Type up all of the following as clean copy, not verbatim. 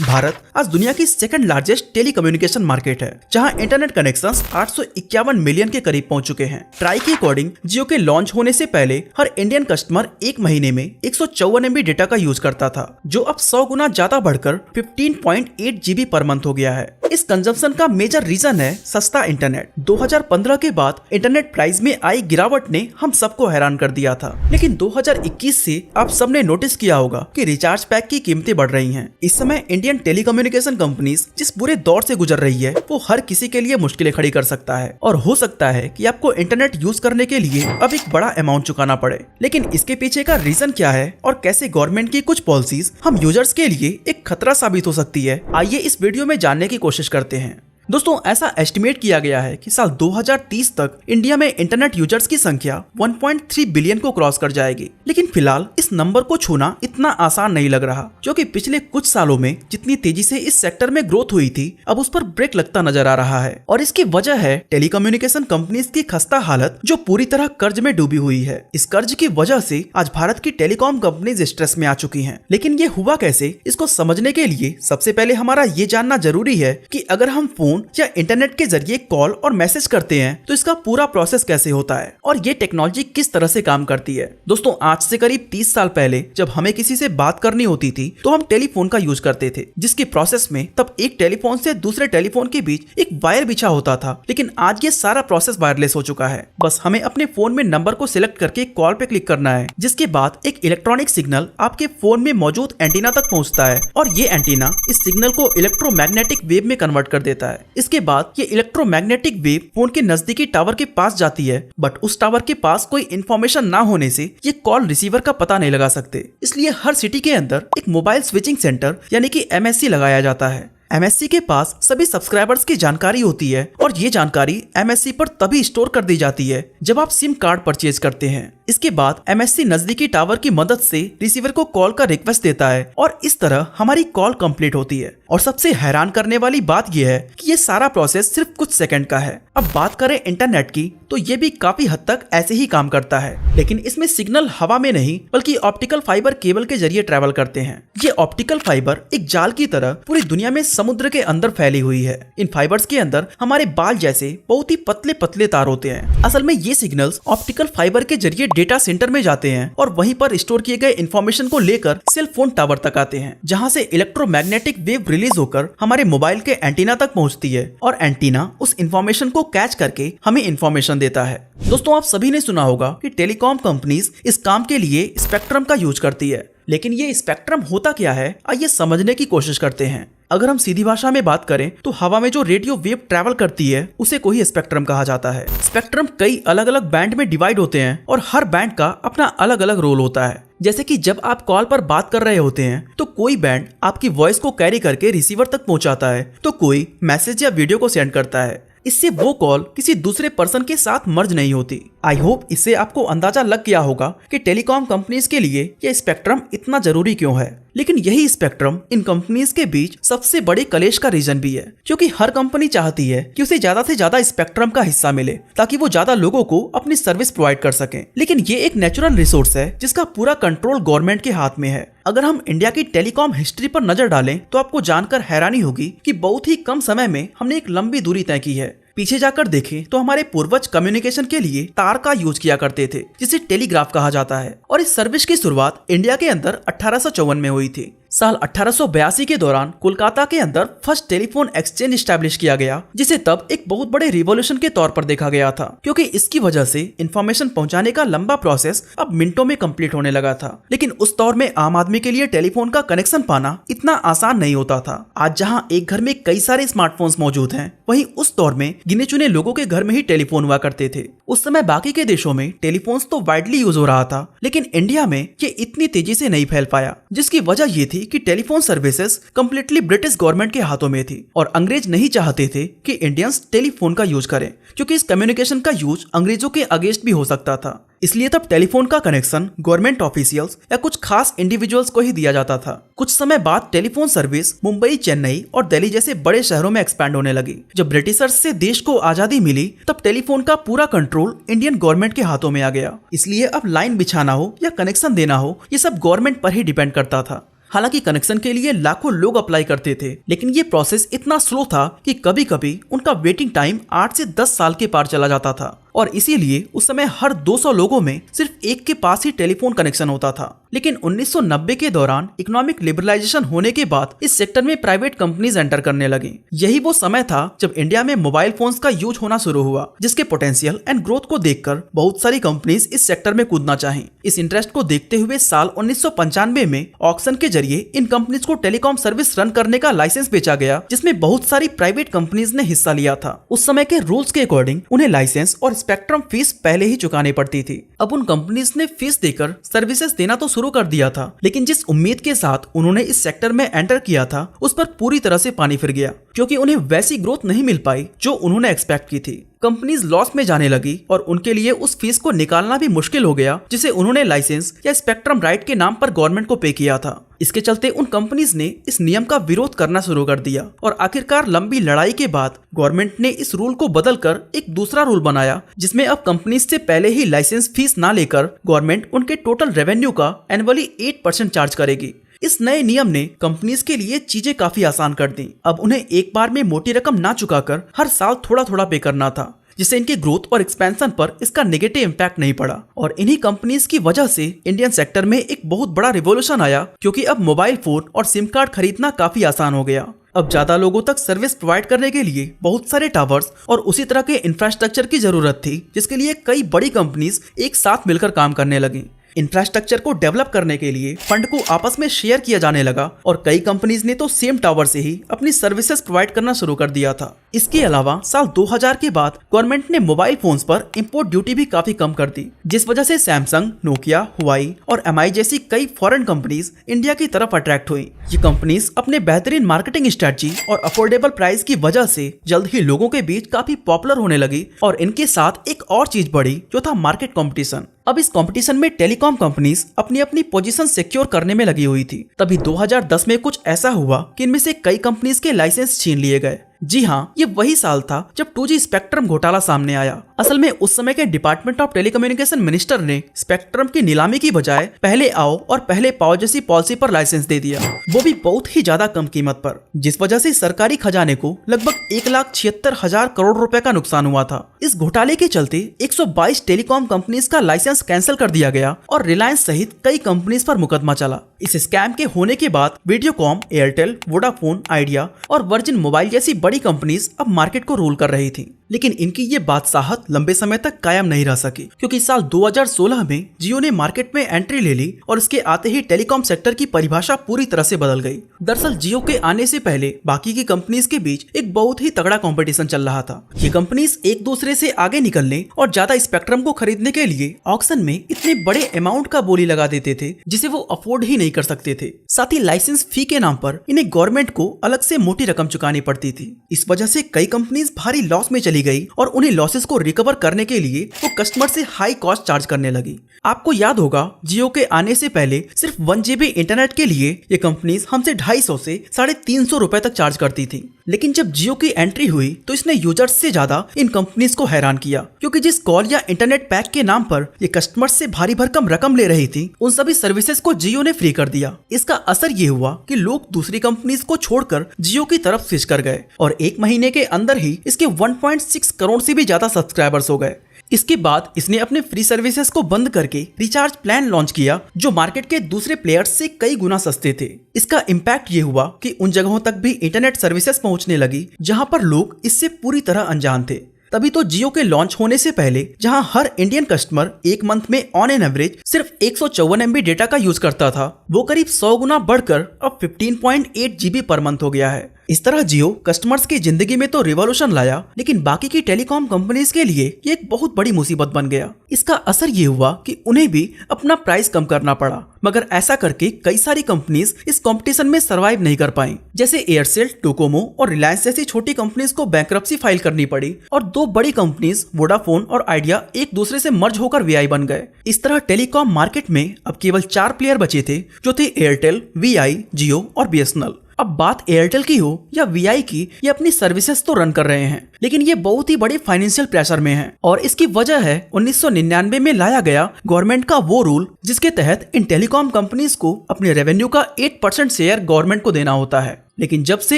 भारत आज दुनिया की सेकंड लार्जेस्ट टेलीकम्युनिकेशन मार्केट है, जहां इंटरनेट कनेक्शंस 851 मिलियन के करीब पहुंच चुके हैं। ट्राई के अकॉर्डिंग जियो के लॉन्च होने से पहले हर इंडियन कस्टमर एक महीने में 154 MB डेटा का यूज करता था, जो अब 100 गुना ज्यादा बढ़कर 15.8 GB पर मंथ हो गया है। इस कंजम्पशन का मेजर रीजन है सस्ता इंटरनेट। 2015 के बाद इंटरनेट प्राइस में आई गिरावट ने हम सबको हैरान कर दिया था, लेकिन 2021 से आप सबने नोटिस किया होगा कि रिचार्ज पैक की कीमतें बढ़ रही हैं। इस समय इंडियन टेलीकम्युनिकेशन कंपनीज जिस बुरे दौर से गुजर रही है, वो हर किसी के लिए मुश्किलें खड़ी कर सकता है और हो सकता है कि आपको इंटरनेट यूज करने के लिए अब एक बड़ा अमाउंट चुकाना पड़े। लेकिन इसके पीछे का रीजन क्या है और कैसे गवर्नमेंट की कुछ पॉलिसीज हम यूजर्स के लिए एक खतरा साबित हो सकती है, आइए इस वीडियो में जानने की कोशिश करते हैं। दोस्तों, ऐसा एस्टिमेट किया गया है कि साल 2030 तक इंडिया में इंटरनेट यूजर्स की संख्या 1.3 बिलियन को क्रॉस कर जाएगी। लेकिन फिलहाल इस नंबर को छूना इतना आसान नहीं लग रहा, क्योंकि पिछले कुछ सालों में जितनी तेजी से इस सेक्टर में ग्रोथ हुई थी, अब उस पर ब्रेक लगता नजर आ रहा है। और इसकी वजह है टेलीकम्युनिकेशन कंपनीज की खस्ता हालत, जो पूरी तरह कर्ज में डूबी हुई है। इस कर्ज की वजह से आज भारत की टेलीकॉम कंपनीज स्ट्रेस में आ चुकी हैं। लेकिन ये हुआ कैसे, इसको समझने के लिए सबसे पहले हमारा ये जानना जरूरी है कि अगर हम फोन या इंटरनेट के जरिए कॉल और मैसेज करते हैं तो इसका पूरा प्रोसेस कैसे होता है और ये टेक्नोलॉजी किस तरह से काम करती है। दोस्तों, आज से करीब 30 साल पहले जब हमें किसी से बात करनी होती थी तो हम टेलीफोन का यूज करते थे, जिसके प्रोसेस में तब एक टेलीफोन से दूसरे टेलीफोन के बीच एक वायर बिछा होता था। लेकिन आज ये सारा प्रोसेस वायरलेस हो चुका है। बस हमें अपने फोन में नंबर को सिलेक्ट करके कॉल पे क्लिक करना है, जिसके बाद एक इलेक्ट्रॉनिक सिग्नल आपके फोन में मौजूद एंटीना तक पहुंचता है और ये एंटीना इस सिग्नल को इलेक्ट्रोमैग्नेटिक वेव में कन्वर्ट कर देता है। इसके बाद ये इलेक्ट्रोमैग्नेटिक वेव फोन के नजदीकी टावर के पास जाती है, बट उस टावर के पास कोई इंफॉर्मेशन ना होने से ये कॉल रिसीवर का पता नहीं लगा सकते। इसलिए हर सिटी के अंदर एक मोबाइल स्विचिंग सेंटर यानी कि MSC लगाया जाता है। MSC के पास सभी सब्सक्राइबर्स की जानकारी होती है और ये जानकारी MSC पर तभी स्टोर कर दी जाती है जब आप सिम कार्ड परचेज करते हैं। इसके बाद MSC नजदीकी टावर की मदद से रिसीवर को कॉल का रिक्वेस्ट देता है और इस तरह हमारी कॉल कंप्लीट होती है। और सबसे हैरान करने वाली बात यह है कि ये सारा प्रोसेस सिर्फ कुछ सेकंड का है। अब बात करें इंटरनेट की, तो ये भी काफी हद तक ऐसे ही काम करता है, लेकिन इसमें सिग्नल हवा में नहीं बल्कि ऑप्टिकल फाइबर केबल के जरिए ट्रेवल करते हैं। ये ऑप्टिकल फाइबर एक जाल की तरह पूरी दुनिया में समुद्र के अंदर फैली हुई है। इन फाइबर्स के अंदर हमारे बाल जैसे बहुत ही पतले पतले तार होते हैं। असल में ये सिग्नल्स ऑप्टिकल फाइबर के जरिए डेटा सेंटर में जाते हैं और वहीं पर स्टोर किए गए इंफॉर्मेशन को लेकर सेल फोन टावर तक आते हैं, जहां से इलेक्ट्रोमैग्नेटिक वेव रिलीज होकर हमारे मोबाइल के एंटीना तक पहुंचती है और एंटीना उस इंफॉर्मेशन को कैच करके हमें इंफॉर्मेशन देता है। दोस्तों, आप सभी ने सुना होगा कि टेलीकॉम कंपनीज इस काम के लिए स्पेक्ट्रम का यूज करती है। लेकिन ये स्पेक्ट्रम होता क्या है, आइए समझने की कोशिश करते हैं। अगर हम सीधी भाषा में बात करें तो हवा में जो रेडियो वेव ट्रैवल करती है उसे कोई स्पेक्ट्रम कहा जाता है। स्पेक्ट्रम कई अलग अलग बैंड में डिवाइड होते हैं और हर बैंड का अपना अलग अलग रोल होता है। जैसे कि जब आप कॉल पर बात कर रहे होते हैं तो कोई बैंड आपकी वॉइस को कैरी करके रिसीवर तक पहुंचाता है, तो कोई मैसेज या वीडियो को सेंड करता है। इससे वो कॉल किसी दूसरे पर्सन के साथ मर्ज नहीं होती। आई होप इससे आपको अंदाजा लग गया होगा कि टेलीकॉम कंपनीज के लिए यह स्पेक्ट्रम इतना जरूरी क्यों है। लेकिन यही स्पेक्ट्रम इन कंपनीज के बीच सबसे बड़े कलेश का रीजन भी है, क्योंकि हर कंपनी चाहती है कि उसे ज्यादा से ज्यादा स्पेक्ट्रम का हिस्सा मिले ताकि वो ज्यादा लोगों को अपनी सर्विस प्रोवाइड कर सकें। लेकिन ये एक नेचुरल रिसोर्स है जिसका पूरा कंट्रोल गवर्नमेंट के हाथ में है। अगर हम इंडिया की टेलीकॉम हिस्ट्री पर नजर डालें तो आपको जानकर हैरानी होगी कि बहुत ही कम समय में हमने एक लंबी दूरी तय की है। पीछे जाकर देखें तो हमारे पूर्वज कम्युनिकेशन के लिए तार का यूज किया करते थे, जिसे टेलीग्राफ कहा जाता है। और इस सर्विस की शुरुआत इंडिया के अंदर 1854 में हुई थी। साल 1882 के दौरान कोलकाता के अंदर फर्स्ट टेलीफोन एक्सचेंज स्टैब्लिश किया गया, जिसे तब एक बहुत बड़े रिवॉल्यूशन के तौर पर देखा गया था, क्योंकि इसकी वजह से इंफॉर्मेशन पहुंचाने का लंबा प्रोसेस अब मिनटों में कंप्लीट होने लगा था। लेकिन उस दौर में आम आदमी के लिए टेलीफोन का कनेक्शन पाना इतना आसान नहीं होता था। आज जहाँ एक घर में कई सारे स्मार्टफोन्स मौजूद हैं, वहीं उस दौर में गिने चुने लोगों के घर में ही टेलीफोन हुआ करते थे। उस समय बाकी के देशों में टेलीफोन्स तो वाइडली यूज हो रहा था, लेकिन इंडिया में ये इतनी तेजी से नहीं फैल पाया, जिसकी वजह ये थी कि telephone services completely British government के हाथों में थी और अंग्रेज नहीं चाहते थे कि इंडियंस टेलीफोन का यूज करें, क्योंकि इस कम्युनिकेशन का यूज अंग्रेजों के अगेंस्ट भी हो सकता था। इसलिए तब टेलीफोन का कनेक्शन गवर्नमेंट ऑफिशियल्स या कुछ खास इंडिविजुअल्स को ही दिया जाता था। कुछ समय बाद टेलीफोन सर्विस मुंबई, चेन्नई और दिल्ली जैसे बड़े शहरों में एक्सपैंड होने लगी। जब ब्रिटिशर्स से देश को आजादी मिली तब टेलीफोन का पूरा कंट्रोल इंडियन गवर्नमेंट के हाथों में आ गया। इसलिए अब लाइन बिछाना हो या कनेक्शन देना हो, ये सब गवर्नमेंट पर ही डिपेंड करता था। हालांकि कनेक्शन के लिए लाखों लोग अप्लाई करते थे, लेकिन ये प्रोसेस इतना स्लो था कि कभी कभी उनका वेटिंग टाइम 8 से 10 साल के पार चला जाता था। और इसीलिए उस समय हर 200 लोगों में सिर्फ एक के पास ही टेलीफोन कनेक्शन होता था। लेकिन 1990 के दौरान इकोनॉमिक लिबरलाइजेशन होने के बाद इस सेक्टर में प्राइवेट कंपनीज एंटर करने लगी। यही वो समय था जब इंडिया में मोबाइल फोन्स का यूज होना शुरू हुआ, जिसके पोटेंशियल एंड ग्रोथ को देखकर बहुत सारी कंपनीज इस सेक्टर में कूदना चाहीं। इस इंटरेस्ट को देखते हुए साल 1995 में ऑक्शन के जरिए इन कंपनीज को टेलीकॉम सर्विस रन करने का लाइसेंस बेचा गया, जिसमें बहुत सारी प्राइवेट कंपनीज ने हिस्सा लिया था। उस समय के रूल्स के अकॉर्डिंग उन्हें लाइसेंस और स्पेक्ट्रम फीस पहले ही चुकानी पड़ती थी। अब उन कंपनीज ने फीस देकर सर्विसेज देना तो शुरू कर दिया था, लेकिन जिस उम्मीद के साथ उन्होंने इस सेक्टर में एंटर किया था उस पर पूरी तरह से पानी फिर गया, क्योंकि उन्हें वैसी ग्रोथ नहीं मिल पाई जो उन्होंने एक्सपेक्ट की थी। कंपनीज लॉस में जाने लगी और उनके लिए उस फीस को निकालना भी मुश्किल हो गया जिसे उन्होंने लाइसेंस या स्पेक्ट्रम राइट के नाम पर गवर्नमेंट को पे किया था। इसके चलते उन कंपनीज ने इस नियम का विरोध करना शुरू कर दिया और आखिरकार लंबी लड़ाई के बाद गवर्नमेंट ने इस रूल को बदलकर एक दूसरा रूल बनाया, जिसमें अब कंपनीज से पहले ही लाइसेंस फीस ना लेकर गवर्नमेंट उनके टोटल रेवेन्यू का एनुअली 8% चार्ज करेगी। इस नए नियम ने कंपनीज के लिए चीजें काफी आसान कर दी। अब उन्हें एक बार में मोटी रकम ना चुकाकर हर साल थोड़ा थोड़ा पे करना था, जिससे इनके ग्रोथ और एक्सपेंशन पर इसका नेगेटिव इम्पैक्ट नहीं पड़ा। और इन्हीं कंपनीज की वजह से इंडियन सेक्टर में एक बहुत बड़ा रिवॉल्यूशन आया, क्योंकि अब मोबाइल फोन और सिम कार्ड खरीदना काफी आसान हो गया। अब ज्यादा लोगों तक सर्विस प्रोवाइड करने के लिए बहुत सारे टावर्स और उसी तरह के इंफ्रास्ट्रक्चर की जरूरत थी, जिसके लिए कई बड़ी कंपनीज एक साथ मिलकर काम करने लगी। इंफ्रास्ट्रक्चर को डेवलप करने के लिए फंड को आपस में शेयर किया जाने लगा और कई कंपनीज ने तो सेम टावर से ही अपनी सर्विसेज प्रोवाइड करना शुरू कर दिया था। इसके अलावा साल 2000 के बाद गवर्नमेंट ने मोबाइल फोन्स पर इंपोर्ट ड्यूटी भी काफी कम कर दी, जिस वजह से सैमसंग, नोकिया, हुआई और MI जैसी कई फॉरेन कंपनीज इंडिया की तरफ अट्रैक्ट हुई। ये कंपनीज अपने बेहतरीन मार्केटिंग स्ट्रेटजी और अफोर्डेबल प्राइस की वजह से जल्द ही लोगों के बीच काफी पॉपुलर होने लगी। और इनके साथ एक और चीज बढ़ी जो था मार्केट कॉम्पिटिशन। अब इस कंपटीशन में टेलीकॉम कंपनीज अपनी अपनी पोजीशन सिक्योर करने में लगी हुई थी। तभी 2010 में कुछ ऐसा हुआ कि इनमें से कई कंपनीज के लाइसेंस छीन लिए गए। जी हाँ, ये वही साल था जब 2G स्पेक्ट्रम घोटाला सामने आया। असल में उस समय के डिपार्टमेंट ऑफ टेलीकम्युनिकेशन मिनिस्टर ने स्पेक्ट्रम की नीलामी की बजाय पहले आओ और पहले पाओ जैसी पॉलिसी पर लाइसेंस दे दिया, वो भी बहुत ही ज्यादा कम कीमत पर, जिस वजह से सरकारी खजाने को लगभग 1,76,000 करोड़ रुपए का नुकसान हुआ था। इस घोटाले के चलते 122 टेलीकॉम कंपनीज का लाइसेंस कैंसिल कर दिया गया और रिलायंस सहित कई कंपनीज पर मुकदमा चला। इस स्कैम के होने के बाद वीडियोकॉम, एयरटेल, वोडाफोन, आइडिया और वर्जिन मोबाइल जैसी बड़ी कंपनीज अब मार्केट को रूल कर रही थी। लेकिन इनकी ये बादशाहत लंबे समय तक कायम नहीं रह सकी, क्योंकि साल 2016 में जियो ने मार्केट में एंट्री ले ली और इसके आते ही टेलीकॉम सेक्टर की परिभाषा पूरी तरह से बदल गई। दरअसल जियो के आने से पहले बाकी की कंपनीज के बीच एक बहुत ही तगड़ा कंपटीशन चल रहा था। ये कंपनीज एक दूसरे से आगे निकलने और ज्यादा स्पेक्ट्रम को खरीदने के लिए ऑक्शन में इतने बड़े अमाउंट का बोली लगा देते थे जिसे वो अफोर्ड ही नहीं कर सकते थे। साथ ही लाइसेंस फी के नाम पर इन्हें गवर्नमेंट को अलग से मोटी रकम चुकानी पड़ती थी। इस वजह से कई कंपनीज भारी लॉस में चली गई और उन्हें लॉसेस को रिकवर करने के लिए वो कस्टमर से हाई कॉस्ट चार्ज करने लगी। आपको याद होगा, जियो के आने से पहले सिर्फ 1 GB इंटरनेट के लिए ये कंपनीज हमसे 250 से 350 रुपए तक चार्ज करती थी। लेकिन जब जियो की एंट्री हुई तो इसने यूजर्स से ज्यादा इन कंपनीज को हैरान किया, क्योंकि जिस कॉल या इंटरनेट पैक के नाम पर ये कस्टमर्स से भारी भरकम रकम ले रही थी, उन सभी सर्विसेज को जियो ने फ्री कर दिया। इसका असर ये हुआ कि लोग दूसरी कंपनीज को छोड़कर जियो की तरफ स्विच कर गए और 1 महीने के अंदर ही इसके 1.6 करोड़ से भी ज्यादा सब्सक्राइबर्स हो गए। इसके बाद इसने अपने फ्री सर्विसेज को बंद करके रिचार्ज प्लान लॉन्च किया, जो मार्केट के दूसरे प्लेयर्स से कई गुना सस्ते थे। इसका इम्पैक्ट ये हुआ कि उन जगहों तक भी इंटरनेट सर्विसेज पहुंचने लगी जहां पर लोग इससे पूरी तरह अनजान थे। तभी तो जियो के लॉन्च होने से पहले जहां हर इंडियन कस्टमर एक मंथ में ऑन एन एवरेज सिर्फ 154 MB डेटा का यूज करता था, वो करीब 100 गुना बढ़कर अब 15.8 GB पर मंथ हो गया है। इस तरह जियो कस्टमर्स की जिंदगी में तो रिवॉल्यूशन लाया, लेकिन बाकी की टेलीकॉम कंपनीज के लिए ये एक बहुत बड़ी मुसीबत बन गया। इसका असर ये हुआ कि उन्हें भी अपना प्राइस कम करना पड़ा, मगर ऐसा करके कई सारी कंपनीज इस कंपटीशन में सरवाइव नहीं कर पाई। जैसे एयरसेल, डोकोमो और रिलायंस जैसी छोटी कंपनीज को बैंकरप्सी फाइल करनी पड़ी और 2 बड़ी कंपनीज वोडाफोन और आइडिया एक दूसरे से मर्ज होकर VI बन गए। इस तरह टेलीकॉम मार्केट में अब केवल 4 प्लेयर बचे थे, जो थे एयरटेल, VI, जियो और BSNL। अब बात एयरटेल की हो या VI की, ये अपनी सर्विसेज तो रन कर रहे हैं, लेकिन ये बहुत ही बड़े फाइनेंशियल प्रेशर में है और इसकी वजह है 1999 में लाया गया गवर्नमेंट का वो रूल जिसके तहत इन टेलीकॉम कंपनीज को अपने रेवेन्यू का 8% शेयर गवर्नमेंट को देना होता है। लेकिन जब से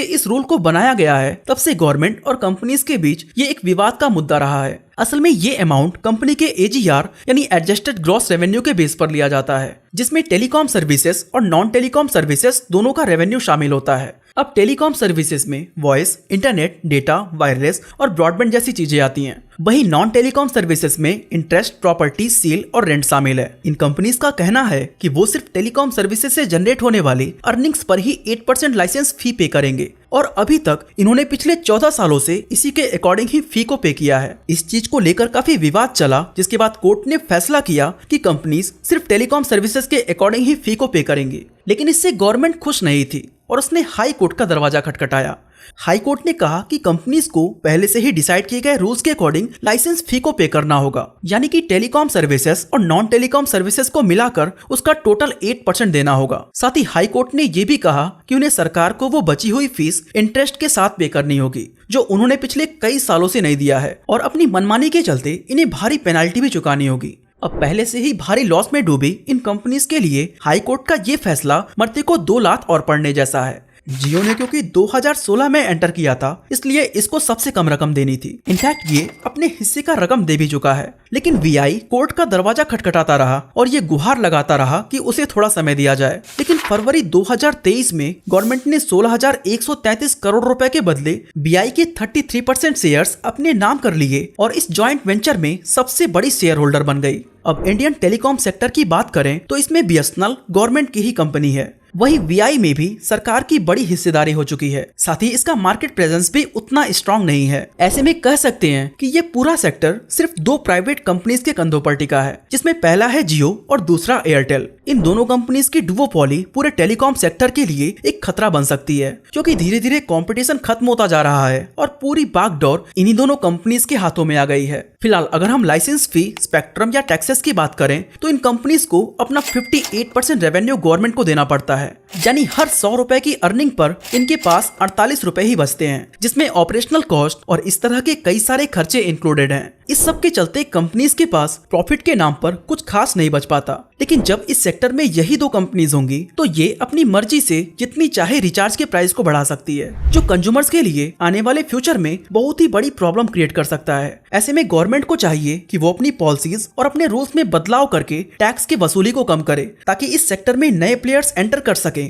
इस रूल को बनाया गया है तब से गवर्नमेंट और कंपनीज के बीच ये एक विवाद का मुद्दा रहा है। असल में ये अमाउंट कंपनी के AGR यानी एडजस्टेड ग्रॉस रेवेन्यू के बेस पर लिया जाता है, जिसमें टेलीकॉम सर्विसेज और नॉन टेलीकॉम सर्विसेज दोनों का रेवेन्यू शामिल होता है। अब टेलीकॉम सर्विसेज में वॉइस, इंटरनेट, डेटा, वायरलेस और ब्रॉडबैंड जैसी चीजें आती हैं। वहीं नॉन टेलीकॉम सर्विसेज में इंटरेस्ट, प्रॉपर्टी, सेल और रेंट शामिल है। इन कंपनीज का कहना है कि वो सिर्फ टेलीकॉम सर्विसेज से जनरेट होने वाली अर्निंग्स पर ही 8% लाइसेंस फी पे करेंगे और अभी तक इन्होंने पिछले 14 सालों से इसी के अकॉर्डिंग ही फी को पे किया है। इस चीज को लेकर काफी विवाद चला, जिसके बाद कोर्ट ने फैसला किया कि कंपनीज सिर्फ टेलीकॉम सर्विसेज के अकॉर्डिंग ही फी को पे करेंगी। लेकिन इससे गवर्नमेंट खुश नहीं थी और उसने हाई कोर्ट का दरवाजा खटखटाया। हाई कोर्ट ने कहा कि कंपनीज को पहले से ही डिसाइड किए गए रूल्स के अकॉर्डिंग लाइसेंस फी को पे करना होगा, यानी कि टेलीकॉम सर्विसेज और नॉन टेलीकॉम सर्विसेज को मिलाकर उसका टोटल 8% देना होगा। साथ ही हाई कोर्ट ने ये भी कहा कि उन्हें सरकार को वो बची हुई फीस इंटरेस्ट के साथ पे करनी होगी, जो उन्होंने पिछले कई सालों से नहीं दिया है और अपनी मनमानी के चलते इन्हें भारी पेनाल्टी भी चुकानी होगी। अब पहले से ही भारी लॉस में डूबी इन कंपनीज के लिए हाई कोर्ट का ये फैसला मरते को 2 लात और पड़ने जैसा है। जियो ने क्योंकि 2016 में एंटर किया था, इसलिए इसको सबसे कम रकम देनी थी। इनफैक्ट ये अपने हिस्से का रकम दे भी चुका है, लेकिन VI कोर्ट का दरवाजा खटखटाता रहा और ये गुहार लगाता रहा कि उसे थोड़ा समय दिया जाए। लेकिन फरवरी 2023 में गवर्नमेंट ने 16,133 करोड़ रुपए के बदले VI के 33% शेयर्स अपने नाम कर लिए और इस जॉइंट वेंचर में सबसे बड़ी शेयर होल्डर बन गई। अब इंडियन टेलीकॉम सेक्टर की बात करें तो इसमें BSNL गवर्नमेंट की ही कंपनी है। वही VI में भी सरकार की बड़ी हिस्सेदारी हो चुकी है। साथ ही इसका मार्केट प्रेजेंस भी उतना स्ट्रांग नहीं है। ऐसे में कह सकते हैं कि ये पूरा सेक्टर सिर्फ 2 प्राइवेट कंपनीज के कंधों पर टिका है, जिसमें पहला है जियो और दूसरा एयरटेल। इन दोनों कंपनीज की डुओपोली पूरे टेलीकॉम सेक्टर के लिए एक खतरा बन सकती है, क्योंकि धीरे धीरे कंपटीशन खत्म होता जा रहा है और पूरी बागडोर इन्हीं दोनों कंपनीज के हाथों में आ गई है। फिलहाल अगर हम लाइसेंस फी, स्पेक्ट्रम या टैक्सेस की बात करें तो इन कंपनीज को अपना 58% रेवेन्यू गवर्नमेंट को देना पड़ता है, यानी हर 100 रुपए की अर्निंग पर इनके पास 48 रुपए ही बचते हैं, जिसमें ऑपरेशनल कॉस्ट और इस तरह के कई सारे खर्चे इंक्लूडेड हैं। इस सब के चलते कंपनीज के पास प्रॉफिट के नाम पर कुछ खास नहीं बच पाता। लेकिन जब इस सेक्टर में यही 2 कंपनीज होंगी तो ये अपनी मर्जी से जितनी चाहे रिचार्ज के प्राइस को बढ़ा सकती है, जो कंज्यूमर्स के लिए आने वाले फ्यूचर में बहुत ही बड़ी प्रॉब्लम क्रिएट कर सकता है। ऐसे में गवर्नमेंट को चाहिए कि वो अपनी पॉलिसीज और अपने रूल्स में बदलाव करके टैक्स की वसूली को कम करे, ताकि इस सेक्टर में नए प्लेयर्स एंटर कर सकें